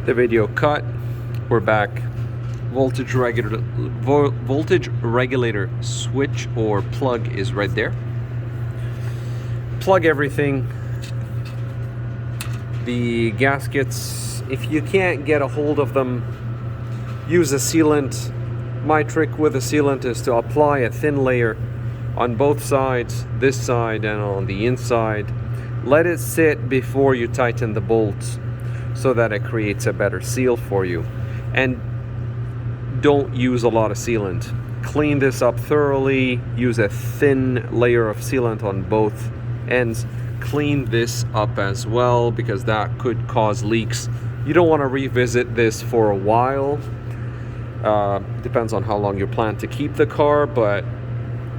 The video cut. We're back. Voltage regulator switch or plug is right there. Plug everything. The gaskets, if you can't get a hold of them, use a sealant. My trick with a sealant is to apply a thin layer on both sides, this side and on the inside. Let it sit before you tighten the bolts so that it creates a better seal for you. And don't use a lot of sealant. Clean this up thoroughly. Use a thin layer of sealant on both ends. Clean this up as well because that could cause leaks. You don't want to revisit this for a while. Depends on how long you plan to keep the car, but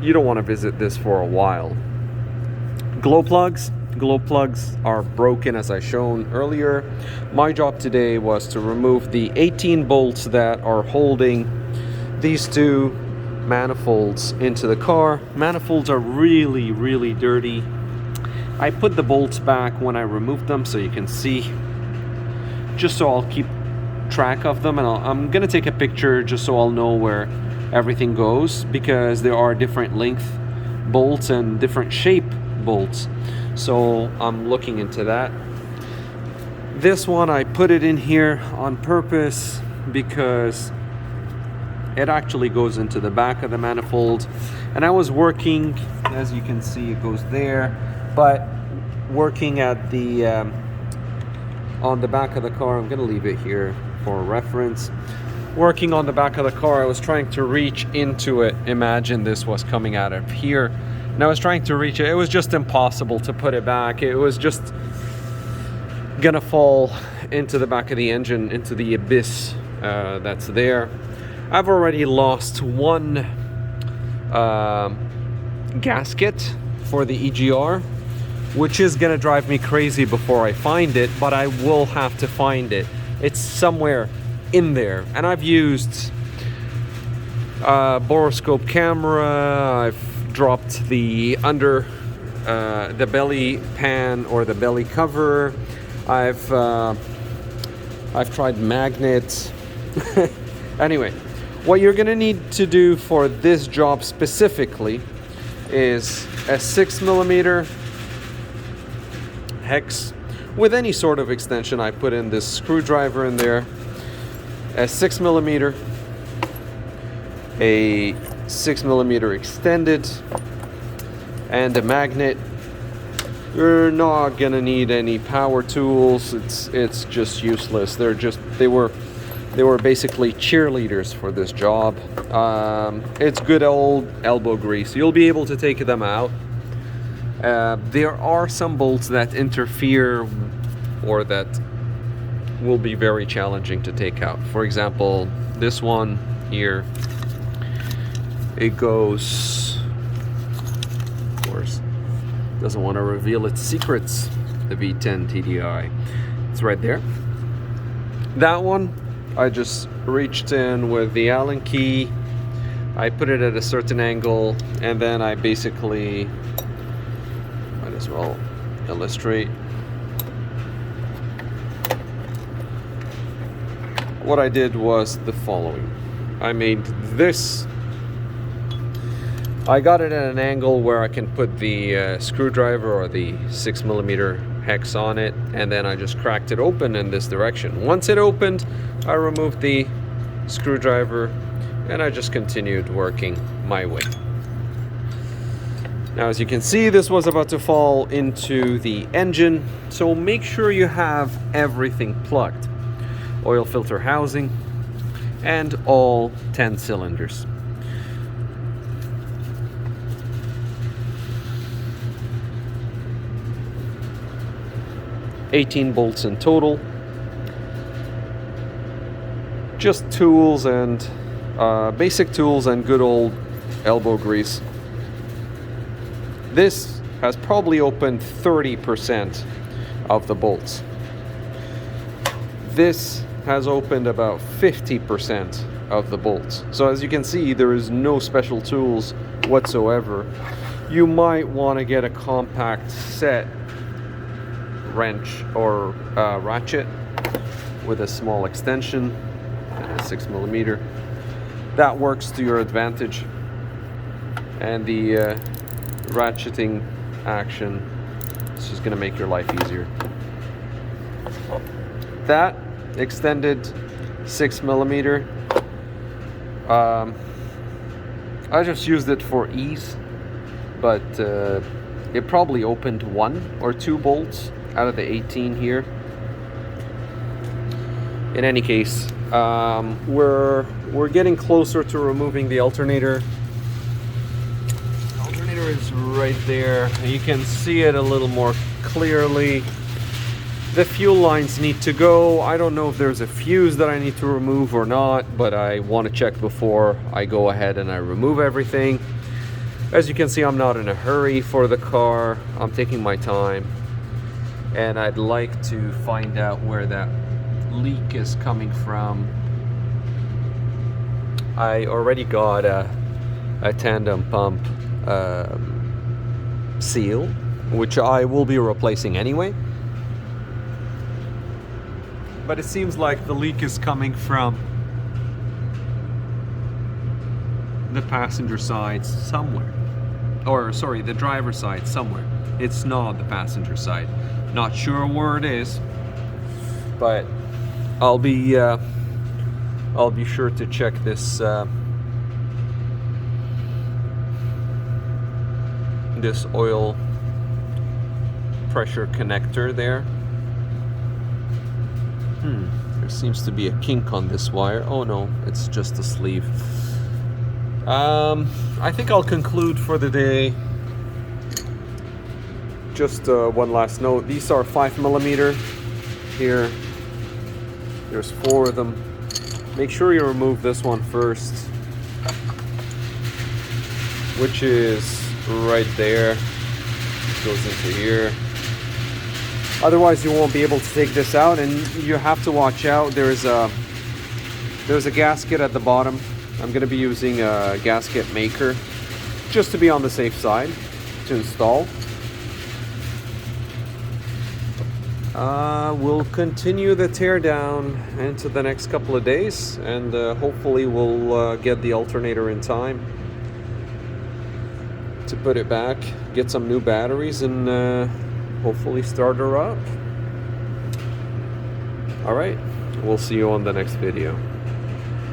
you don't want to visit this for a while. Glow plugs are broken as I shown earlier. My job today was to remove the 18 bolts that are holding these two manifolds into the car. Manifolds are really dirty. I put the bolts back when I removed them so you can see, just so I'll keep track of them, and I'm gonna take a picture just so I'll know where everything goes, because there are different length bolts and different shape bolts, so I'm looking into that. This one I put it in here on purpose because it actually goes into the back of the manifold, and I was working, as you can see it goes there, but working at the on the back of the car. I'm gonna leave it here for reference. Working on the back of the car, I was trying to reach into it. Imagine this was coming out of here, and I was trying to reach it. It was just impossible to put it back. It was just gonna fall into the back of the engine, into the abyss that's there. I've already lost one gasket for the EGR, which is gonna drive me crazy before I find it, but I will have to find it. It's somewhere in there, and I've used boroscope camera. I've dropped the under the belly pan or the belly cover. I've tried magnets. Anyway, what you're gonna need to do for this job specifically is a 6mm hex with any sort of extension. I put in this screwdriver in there, a 6mm, a 6mm extended, and a magnet. You're not gonna need any power tools. It's just useless. They were basically cheerleaders for this job. It's good old elbow grease. You'll be able to take them out. There are some bolts that interfere or that will be very challenging to take out. For example, this one here, it goes, of course, doesn't want to reveal its secrets, the v10 TDI. It's right there. That one, I just reached in with the Allen key. I put it at a certain angle, and then I basically, might as well illustrate. What I did was the following. I made this. I got it at an angle where I can put the screwdriver or the 6mm hex on it, and then I just cracked it open in this direction. Once it opened, I removed the screwdriver and I just continued working my way. Now, as you can see, this was about to fall into the engine, so make sure you have everything plugged. Oil filter housing and all 10 cylinders. $18 bolts in total. Just tools and basic tools and good old elbow grease. This has probably opened 30% of the bolts. This has opened about 50% of the bolts. So as you can see, there is no special tools whatsoever. You might want to get a compact set wrench or ratchet with a small extension and a 6mm. That works to your advantage. And the ratcheting action is just going to make your life easier. That extended 6mm. I just used it for ease, but it probably opened 1 or 2 bolts out of the 18 here. In any case, we're getting closer to removing the alternator. The alternator is right there. You can see it a little more clearly. The fuel lines need to go. I don't know if there's a fuse that I need to remove or not, but I want to check before I go ahead and I remove everything. As you can see, I'm not in a hurry for the car. I'm taking my time, and I'd like to find out where that leak is coming from. I already got a tandem pump seal, which I will be replacing anyway. But it seems like the leak is coming from the passenger side somewhere. Or sorry, the driver's side somewhere. It's not the passenger side. Not sure where it is, but I'll be sure to check this this oil pressure connector there. There seems to be a kink on this wire. Oh no, it's just a sleeve. I think I'll conclude for the day. Just one last note. These are 5mm. Here, there's 4 of them. Make sure you remove this one first, which is right there. It goes into here. Otherwise you won't be able to take this out, and you have to watch out. There's a gasket at the bottom. I'm going to be using a gasket maker just to be on the safe side to install. We'll continue the tear down into the next couple of days, and hopefully we'll get the alternator in time to put it back, get some new batteries, and hopefully start her up. All right, we'll see you on the next video.